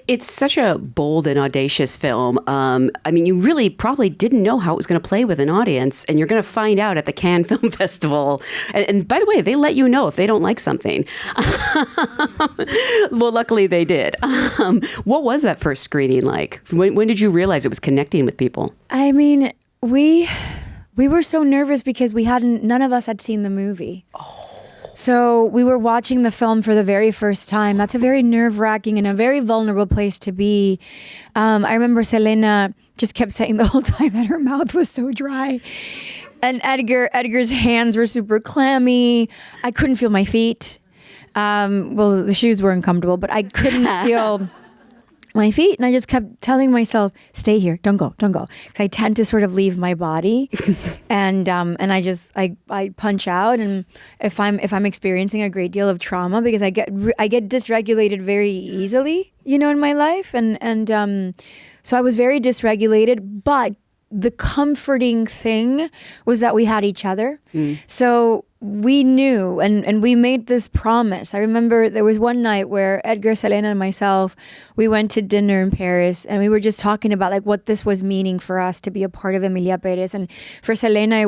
It's such a bold and audacious film. I mean, you really probably didn't know how it was going to play with an audience, and you're going to find out at the Cannes Film Festival. And by the way, they let you know if they don't like something. Well, luckily they did. What was that first screening like? When did you realize it was connecting with people? I mean, we were so nervous because none of us had seen the movie. Oh. So we were watching the film for the very first time. That's a very nerve-wracking and a very vulnerable place to be. I remember Selena just kept saying the whole time that her mouth was so dry. And Edgar's hands were super clammy. I couldn't feel my feet. Well, the shoes were uncomfortable, but I couldn't feel my feet. And I just kept telling myself, stay here, don't go. Because I tend to sort of leave my body. And I punch out. And if I'm experiencing a great deal of trauma, because I get dysregulated very easily, in my life. And so I was very dysregulated, but the comforting thing was that we had each other. So we knew, and we made this promise. I remember there was one night where Edgar, Selena, and myself, we went to dinner in Paris, and we were just talking about like what this was meaning for us to be a part of Emilia Pérez. And for Selena, it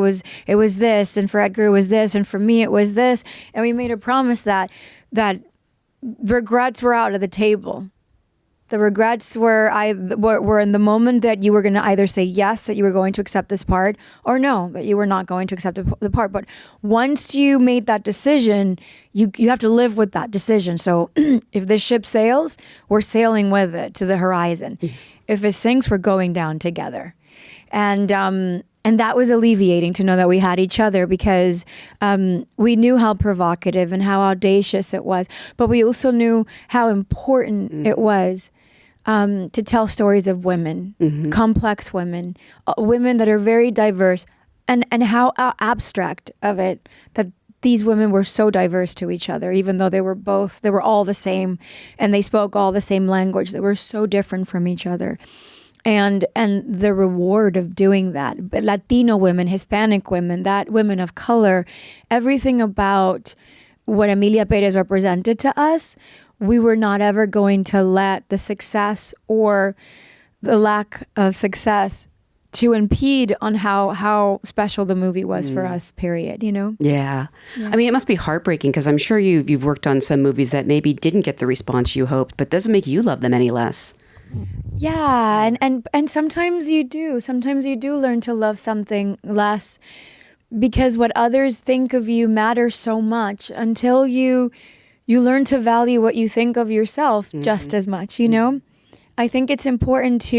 was this, and for Edgar, it was this, and for me, it was this. And we made a promise that regrets were out of the table. The regrets were in the moment that you were going to either say yes, that you were going to accept this part, or no, that you were not going to accept the part. But once you made that decision, you have to live with that decision. So if the ship sails, we're sailing with it to the horizon. If it sinks, we're going down together. And that was alleviating to know that we had each other, because we knew how provocative and how audacious it was, but we also knew how important it was to tell stories of women, complex women, women that are very diverse, and how abstract of it that these women were so diverse to each other, even though they were all the same, and they spoke all the same language. They were so different from each other. And the reward of doing that, but Latino women, Hispanic women, that women of color, everything about what Emilia Pérez represented to us, we were not ever going to let the success or the lack of success to impede on how special the movie was for us, period, Yeah. I mean, it must be heartbreaking, because I'm sure you've worked on some movies that maybe didn't get the response you hoped, but doesn't make you love them any less. Yeah, and sometimes you do. Sometimes you do learn to love something less, because what others think of you matters so much until you learn to value what you think of yourself just as much, I think it's important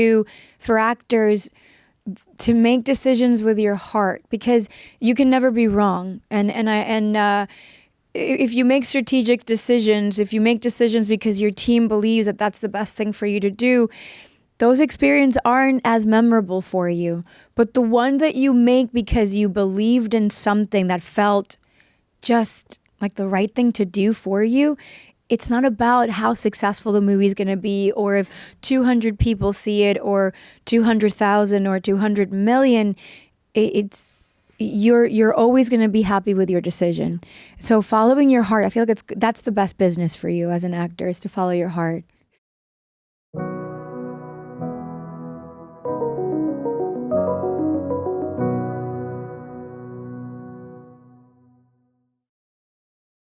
for actors to make decisions with your heart, because you can never be wrong. If you make strategic decisions, if you make decisions because your team believes that that's the best thing for you to do, those experiences aren't as memorable for you. But the one that you make because you believed in something that felt just like the right thing to do for you, it's not about how successful the movie is going to be, or if 200 people see it, or 200,000 or 200 million. You're always going to be happy with your decision. So following your heart, I feel like that's the best business for you as an actor, is to follow your heart.